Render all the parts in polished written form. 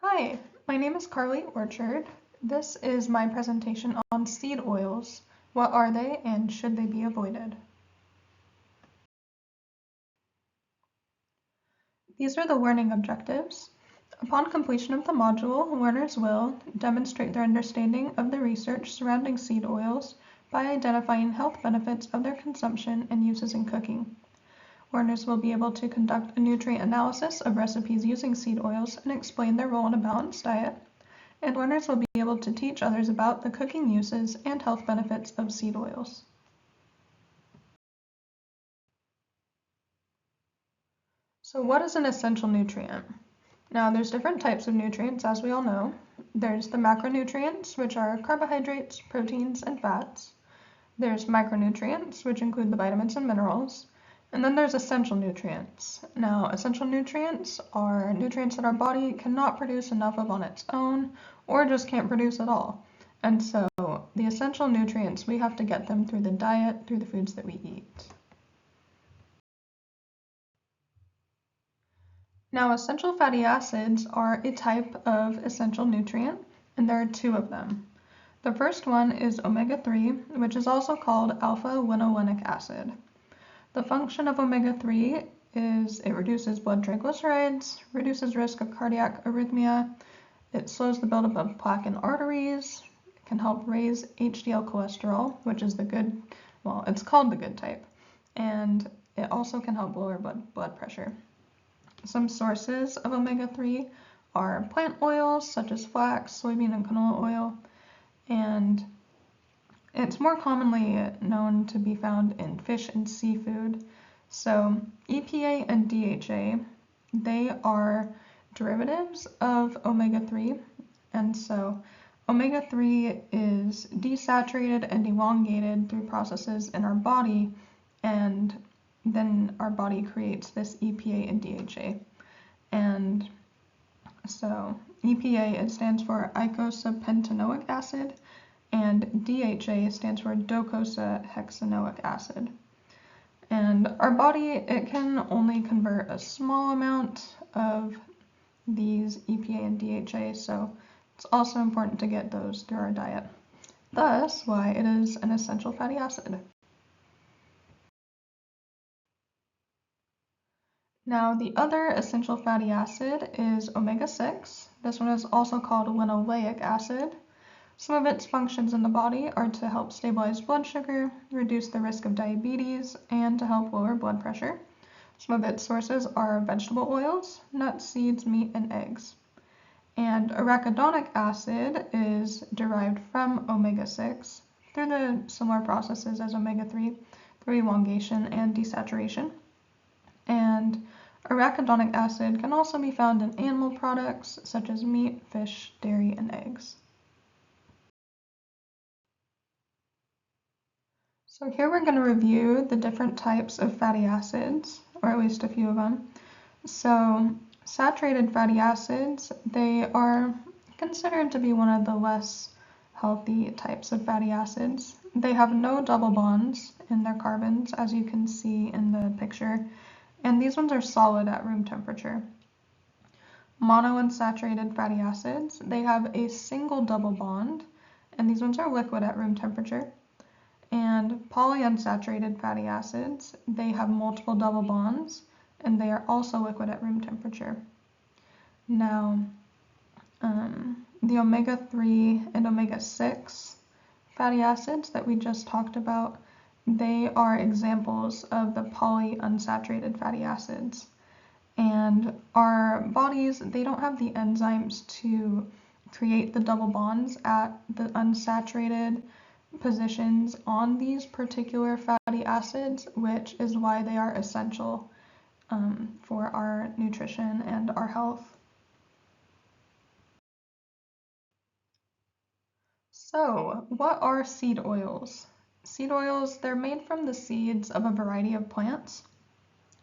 Hi, my name is Carly Orchard. This is my presentation on seed oils. What are they and should they be avoided? These are the learning objectives. Upon completion of the module, learners will demonstrate their understanding of the research surrounding seed oils by identifying health benefits of their consumption and uses in cooking. Learners will be able to conduct a nutrient analysis of recipes using seed oils and explain their role in a balanced diet. And learners will be able to teach others about the cooking uses and health benefits of seed oils. So what is an essential nutrient? Now there's different types of nutrients, as we all know. There's the macronutrients, which are carbohydrates, proteins, and fats. There's micronutrients, which include the vitamins and minerals. And then there's essential nutrients. Now, essential nutrients are nutrients that our body cannot produce enough of on its own, or just can't produce at all. And so the essential nutrients, we have to get them through the diet, through the foods that we eat. Now, essential fatty acids are a type of essential nutrient, and there are two of them. The first one is omega-3, which is also called alpha-linolenic acid. The function of omega-3 is it reduces blood triglycerides, reduces risk of cardiac arrhythmia, it slows the buildup of plaque in arteries, it can help raise HDL cholesterol, which is the good, well, it's called the good type, and it also can help lower blood pressure. Some sources of omega-3 are plant oils such as flax, soybean, and canola oil, and it's more commonly known to be found in fish and seafood. So EPA and DHA, they are derivatives of omega-3, and so omega-3 is desaturated and elongated through processes in our body, and then our body creates this EPA and DHA. And so EPA, it stands for eicosapentaenoic acid, and DHA stands for docosahexaenoic acid. And our body, it can only convert a small amount of these EPA and DHA, so it's also important to get those through our diet. Thus, why it is an essential fatty acid. Now, the other essential fatty acid is omega-6. This one is also called linoleic acid. Some of its functions in the body are to help stabilize blood sugar, reduce the risk of diabetes, and to help lower blood pressure. Some of its sources are vegetable oils, nuts, seeds, meat, and eggs. And arachidonic acid is derived from omega-6 through the similar processes as omega-3 through elongation and desaturation. And arachidonic acid can also be found in animal products such as meat, fish, dairy, and eggs. So here we're going to review the different types of fatty acids, or at least a few of them. So saturated fatty acids, they are considered to be one of the less healthy types of fatty acids. They have no double bonds in their carbons, as you can see in the picture, and these ones are solid at room temperature. Monounsaturated fatty acids, they have a single double bond, and these ones are liquid at room temperature. And polyunsaturated fatty acids, they have multiple double bonds, and they are also liquid at room temperature. Now, the omega-3 and omega-6 fatty acids that we just talked about, they are examples of the polyunsaturated fatty acids. And our bodies, they don't have the enzymes to create the double bonds at the unsaturated positions on these particular fatty acids, which is why they are essential for our nutrition and our health. So, what are seed oils? Seed oils, they're made from the seeds of a variety of plants,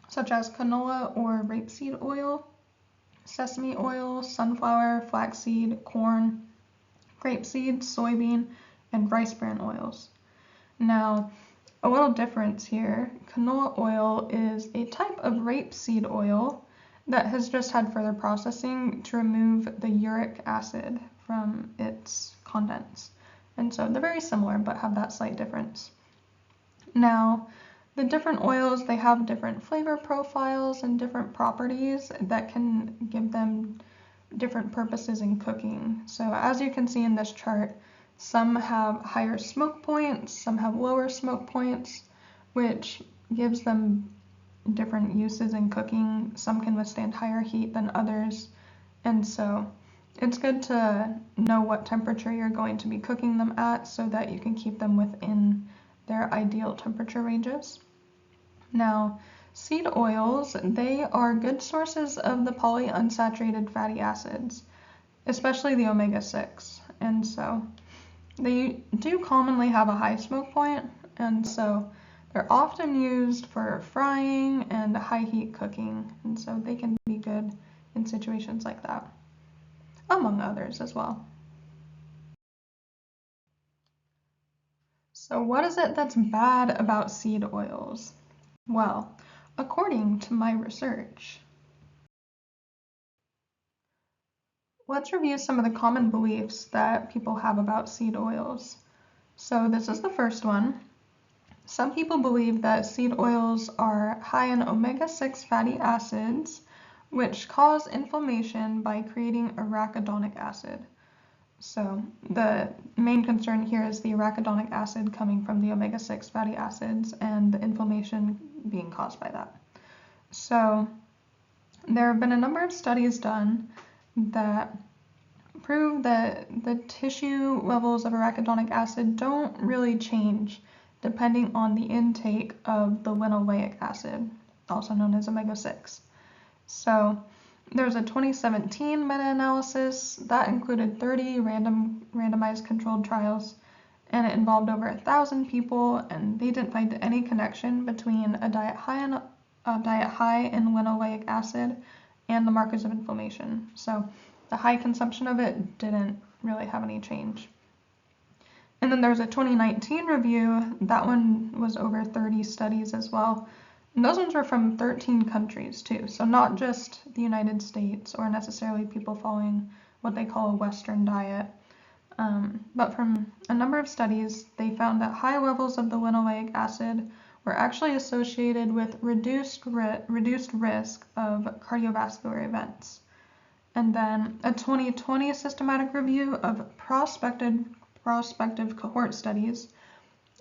such as canola or rapeseed oil, sesame oil, sunflower, flaxseed, corn, grapeseed, soybean, and rice bran oils. Now, a little difference here, canola oil is a type of rapeseed oil, that has just had further processing to remove the uric acid from its contents. And so they're very similar, but have that slight difference. Now, the different oils, they have different flavor profiles and different properties that can give them different purposes in cooking. So as you can see in this chart, some have higher smoke points, some have lower smoke points, which gives them different uses in cooking. Some can withstand higher heat than others, and so it's good to know what temperature you're going to be cooking them at so that you can keep them within their ideal temperature ranges. Now, seed oils, they are good sources of the polyunsaturated fatty acids, especially the omega-6. And so they do commonly have a high smoke point, and so they're often used for frying and high heat cooking, and so they can be good in situations like that, among others as well. So what is it that's bad about seed oils? Well, according to my research, let's review some of the common beliefs that people have about seed oils. So this is the first one. Some people believe that seed oils are high in omega-6 fatty acids, which cause inflammation by creating arachidonic acid. So the main concern here is the arachidonic acid coming from the omega-6 fatty acids and the inflammation being caused by that. So there have been a number of studies done that prove that the tissue levels of arachidonic acid don't really change depending on the intake of the linoleic acid, also known as omega-6. So there's a 2017 meta-analysis that included 30 randomized controlled trials, and it involved over 1,000 people, and they didn't find any connection between a diet high in linoleic acid and the markers of inflammation. So the high consumption of it didn't really have any change. And then there's a 2019 review. That one was over 30 studies as well. And those ones were from 13 countries too. So not just the United States or necessarily people following what they call a Western diet. But from a number of studies, they found that high levels of the linoleic acid were actually associated with reduced risk of cardiovascular events. And then a 2020 systematic review of prospective cohort studies,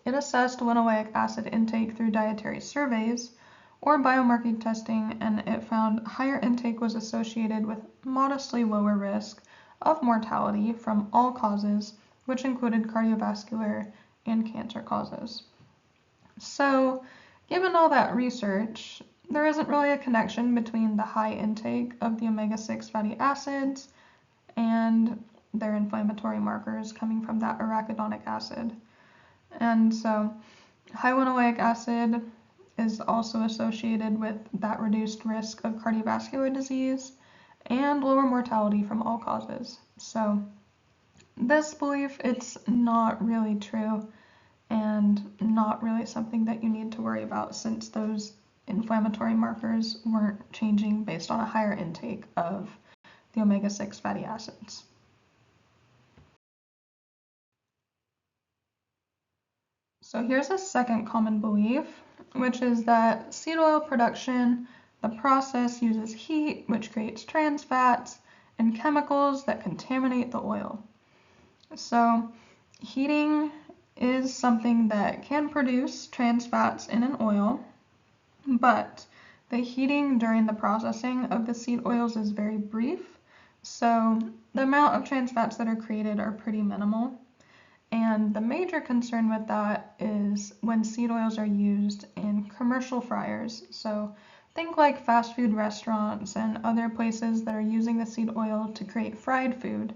it assessed linoleic acid intake through dietary surveys or biomarker testing, and it found higher intake was associated with modestly lower risk of mortality from all causes, which included cardiovascular and cancer causes. So, given all that research, there isn't really a connection between the high intake of the omega-6 fatty acids and their inflammatory markers coming from that arachidonic acid. And so high linoleic acid is also associated with that reduced risk of cardiovascular disease and lower mortality from all causes. So this belief, it's not really true and not really something that you need to worry about, since those inflammatory markers weren't changing based on a higher intake of the omega-6 fatty acids. So here's a second common belief, which is that seed oil production, the process uses heat, which creates trans fats and chemicals that contaminate the oil. So heating is something that can produce trans fats in an oil, but the heating during the processing of the seed oils is very brief, so the amount of trans fats that are created are pretty minimal. And the major concern with that is when seed oils are used in commercial fryers. So think like fast food restaurants and other places that are using the seed oil to create fried food.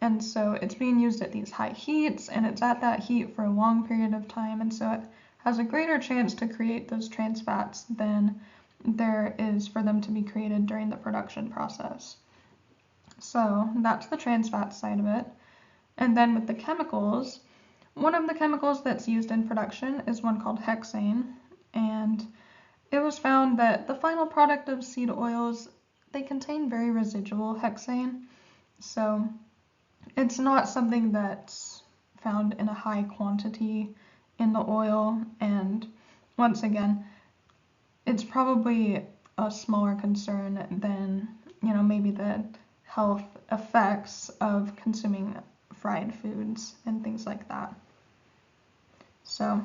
And so it's being used at these high heats, and it's at that heat for a long period of time, and so it has a greater chance to create those trans fats than there is for them to be created during the production process. So that's the trans fat side of it. And then with the chemicals, one of the chemicals that's used in production is one called hexane, and it was found that the final product of seed oils they contain very residual hexane, so it's not something that's found in a high quantity in the oil, and once again, it's probably a smaller concern than, maybe the health effects of consuming fried foods and things like that. So,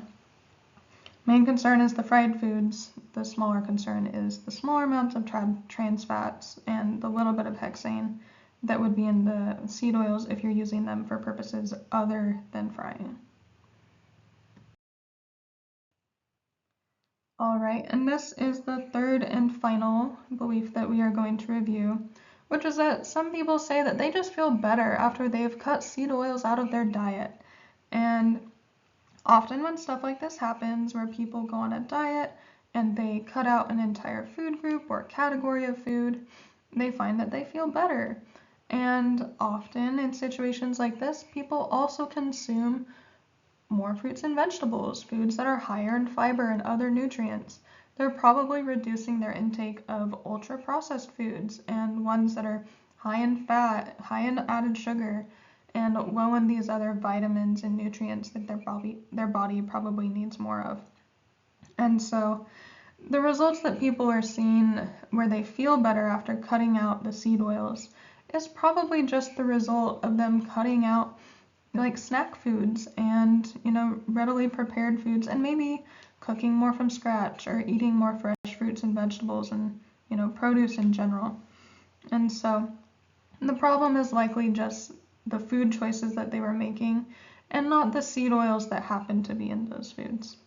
main concern is the fried foods. The smaller concern is the smaller amounts of trans fats and the little bit of hexane that would be in the seed oils if you're using them for purposes other than frying. All right, and this is the third and final belief that we are going to review, which is that some people say that they just feel better after they've cut seed oils out of their diet. And often when stuff like this happens, where people go on a diet and they cut out an entire food group or category of food, they find that they feel better. And often in situations like this, people also consume more fruits and vegetables, foods that are higher in fiber and other nutrients. They're probably reducing their intake of ultra-processed foods and ones that are high in fat, high in added sugar, and low in these other vitamins and nutrients that their body probably needs more of. And so the results that people are seeing where they feel better after cutting out the seed oils is probably just the result of them cutting out like snack foods and, readily prepared foods, and maybe cooking more from scratch or eating more fresh fruits and vegetables and, produce in general. And so the problem is likely just the food choices that they were making and not the seed oils that happen to be in those foods.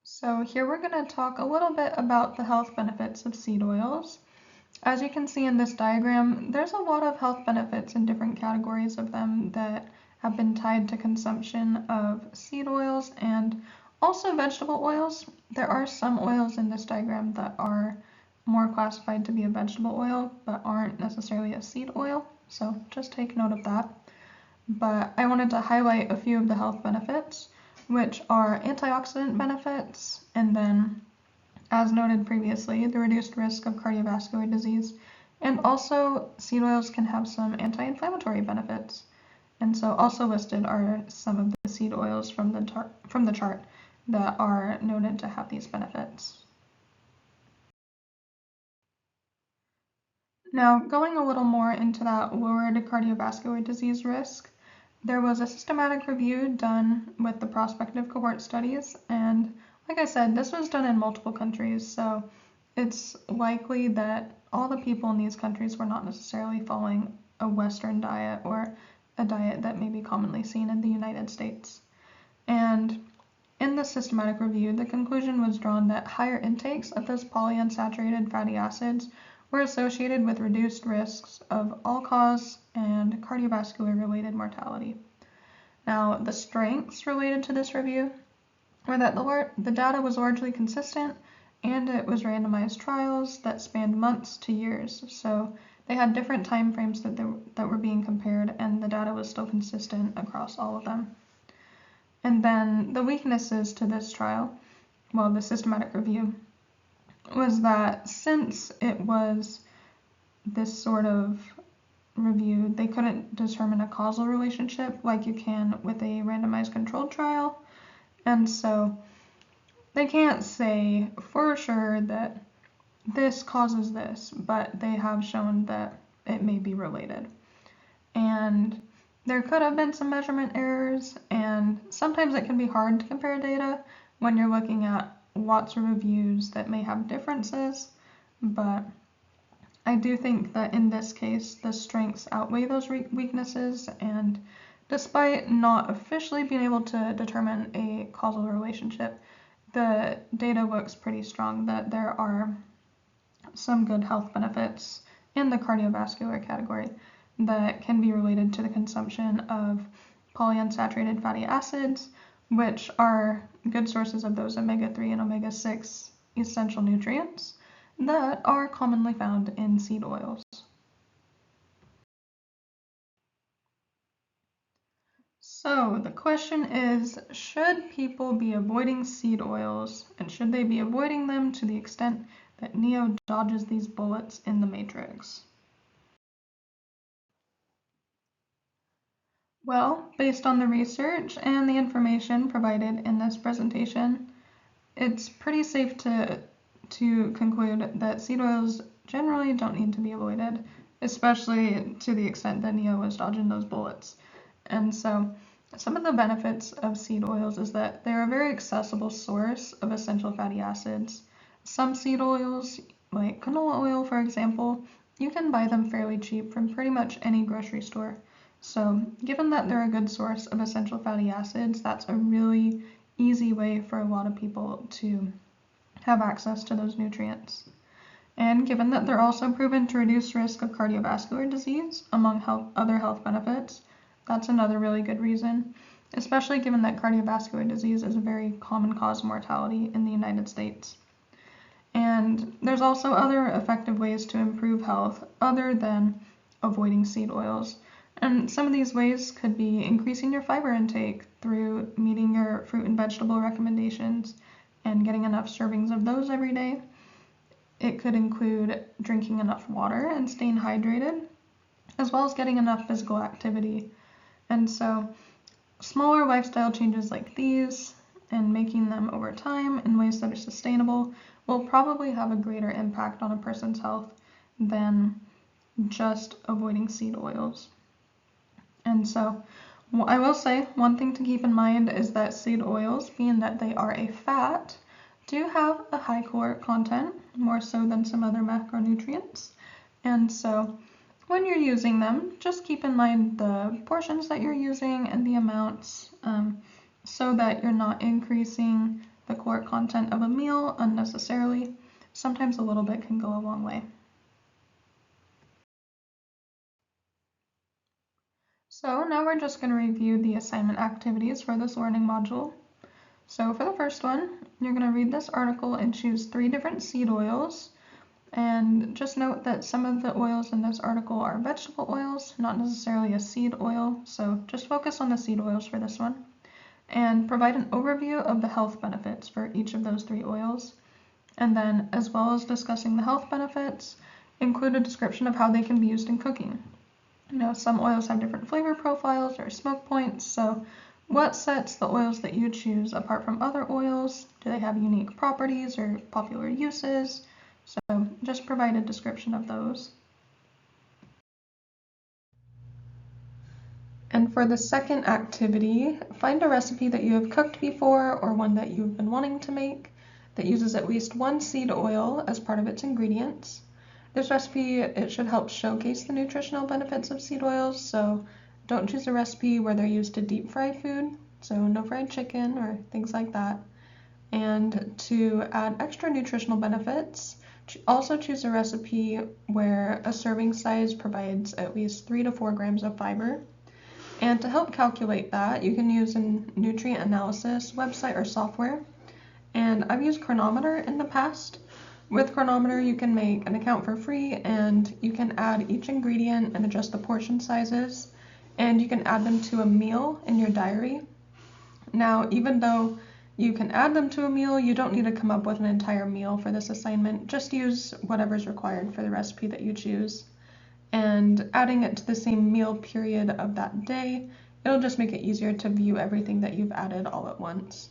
So here we're going to talk a little bit about the health benefits of seed oils. As you can see in this diagram, there's a lot of health benefits in different categories of them that have been tied to consumption of seed oils and also vegetable oils. There are some oils in this diagram that are more classified to be a vegetable oil, but aren't necessarily a seed oil, so just take note of that. But I wanted to highlight a few of the health benefits, which are antioxidant benefits, and then, as noted previously, the reduced risk of cardiovascular disease, and also seed oils can have some anti-inflammatory benefits. And so also listed are some of the seed oils from the chart that are noted to have these benefits. Now, going a little more into that lowered cardiovascular disease risk, there was a systematic review done with the prospective cohort studies, and like I said, this was done in multiple countries, so it's likely that all the people in these countries were not necessarily following a Western diet or a diet that may be commonly seen in the United States. And in the systematic review, the conclusion was drawn that higher intakes of those polyunsaturated fatty acids were associated with reduced risks of all-cause and cardiovascular-related mortality. Now, the strengths related to this review were that the data was largely consistent, and it was randomized trials that spanned months to years. So they had different time frames that were being compared, and the data was still consistent across all of them. And then the weaknesses to this trial, the systematic review, was that since it was this sort of review, they couldn't determine a causal relationship like you can with a randomized controlled trial. And so they can't say for sure that this causes this, but they have shown that it may be related. And there could have been some measurement errors, and sometimes it can be hard to compare data when you're looking at lots of reviews that may have differences, but I do think that in this case, the strengths outweigh those weaknesses, and despite not officially being able to determine a causal relationship, the data looks pretty strong that there are some good health benefits in the cardiovascular category that can be related to the consumption of polyunsaturated fatty acids, which are good sources of those omega-3 and omega-6 essential nutrients that are commonly found in seed oils. So So the question is, should people be avoiding seed oils, and should they be avoiding them to the extent that Neo dodges these bullets in the Matrix? Well, based on the research and the information provided in this presentation, it's pretty safe to conclude that seed oils generally don't need to be avoided, especially to the extent that Neo was dodging those bullets. And so some of the benefits of seed oils is that they're a very accessible source of essential fatty acids. Some seed oils, like canola oil for example, you can buy them fairly cheap from pretty much any grocery store. So given that they're a good source of essential fatty acids, that's a really easy way for a lot of people to have access to those nutrients. And given that they're also proven to reduce risk of cardiovascular disease, among other health benefits, that's another really good reason, especially given that cardiovascular disease is a very common cause of mortality in the United States. And there's also other effective ways to improve health other than avoiding seed oils. And some of these ways could be increasing your fiber intake through meeting your fruit and vegetable recommendations and getting enough servings of those every day. It could include drinking enough water and staying hydrated, as well as getting enough physical activity. And so smaller lifestyle changes like these and making them over time in ways that are sustainable will probably have a greater impact on a person's health than just avoiding seed oils. And so I will say one thing to keep in mind is that seed oils, being that they are a fat, do have a high caloric content, more so than some other macronutrients. And so when you're using them, just keep in mind the portions that you're using and the amounts so that you're not increasing the caloric content of a meal unnecessarily. Sometimes a little bit can go a long way. So now we're just going to review the assignment activities for this learning module. So for the first one, you're going to read this article and choose 3 different seed oils. And just note that some of the oils in this article are vegetable oils, not necessarily a seed oil. So just focus on the seed oils for this one. And provide an overview of the health benefits for each of those 3 oils. And then, as well as discussing the health benefits, include a description of how they can be used in cooking. You know, some oils have different flavor profiles or smoke points, so what sets the oils that you choose apart from other oils? Do they have unique properties or popular uses? So just provide a description of those. And for the second activity, find a recipe that you have cooked before or one that you've been wanting to make that uses at least 1 seed oil as part of its ingredients. This recipe, it should help showcase the nutritional benefits of seed oils, so don't choose a recipe where they're used to deep fry food, so no fried chicken or things like that. And to add extra nutritional benefits, also choose a recipe where a serving size provides at least 3 to 4 grams of fiber. And to help calculate that, you can use a nutrient analysis website or software. And I've used Chronometer in the past. With Chronometer, you can make an account for free and you can add each ingredient and adjust the portion sizes. And you can add them to a meal in your diary. Now, even though you can add them to a meal, you don't need to come up with an entire meal for this assignment. Just use whatever's required for the recipe that you choose. And adding it to the same meal period of that day, it'll just make it easier to view everything that you've added all at once.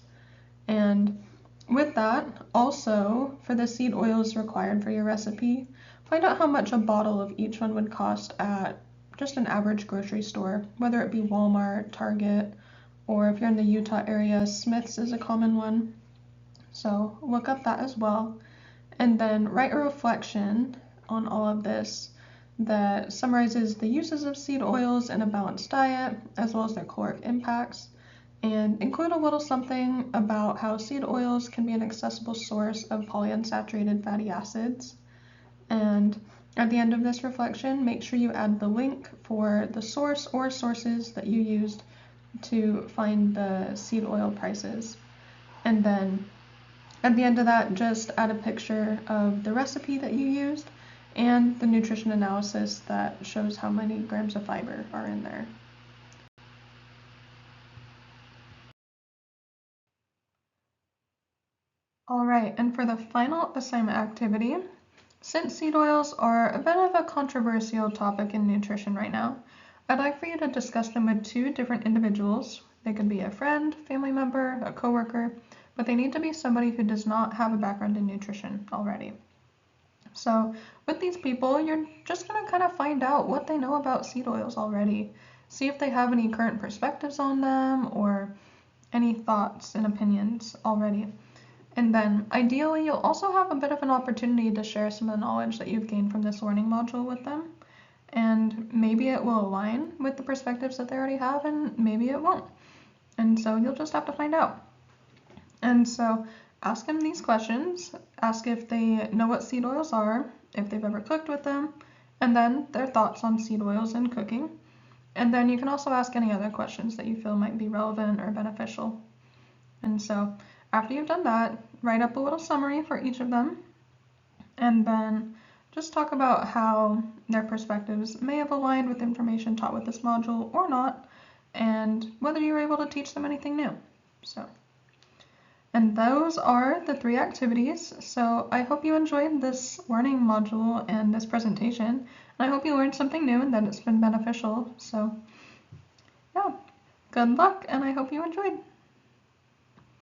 And with that, also, for the seed oils required for your recipe, find out how much a bottle of each one would cost at just an average grocery store, whether it be Walmart, Target, or if you're in the Utah area, Smith's is a common one. So look up that as well. And then write a reflection on all of this that summarizes the uses of seed oils in a balanced diet, as well as their caloric impacts. And include a little something about how seed oils can be an accessible source of polyunsaturated fatty acids. And at the end of this reflection, make sure you add the link for the source or sources that you used to find the seed oil prices. And then at the end of that, just add a picture of the recipe that you used and the nutrition analysis that shows how many grams of fiber are in there. All right, and for the final assignment activity, since seed oils are a bit of a controversial topic in nutrition right now, I'd like for you to discuss them with two different individuals. They could be a friend, family member, a coworker, but they need to be somebody who does not have a background in nutrition already. So with these people, you're just going to kind of find out what they know about seed oils already. See if they have any current perspectives on them or any thoughts and opinions already. And then ideally, you'll also have a bit of an opportunity to share some of the knowledge that you've gained from this learning module with them. And maybe it will align with the perspectives that they already have, and maybe it won't. And so you'll just have to find out. And so ask them these questions. Ask if they know what seed oils are, if they've ever cooked with them, and then their thoughts on seed oils and cooking. And then you can also ask any other questions that you feel might be relevant or beneficial. And so after you've done that, write up a little summary for each of them, and then just talk about how their perspectives may have aligned with information taught with this module or not, and whether you were able to teach them anything new. And those are the 3 activities. So I hope you enjoyed this learning module and this presentation. And I hope you learned something new and that it's been beneficial. So yeah, good luck, and I hope you enjoyed.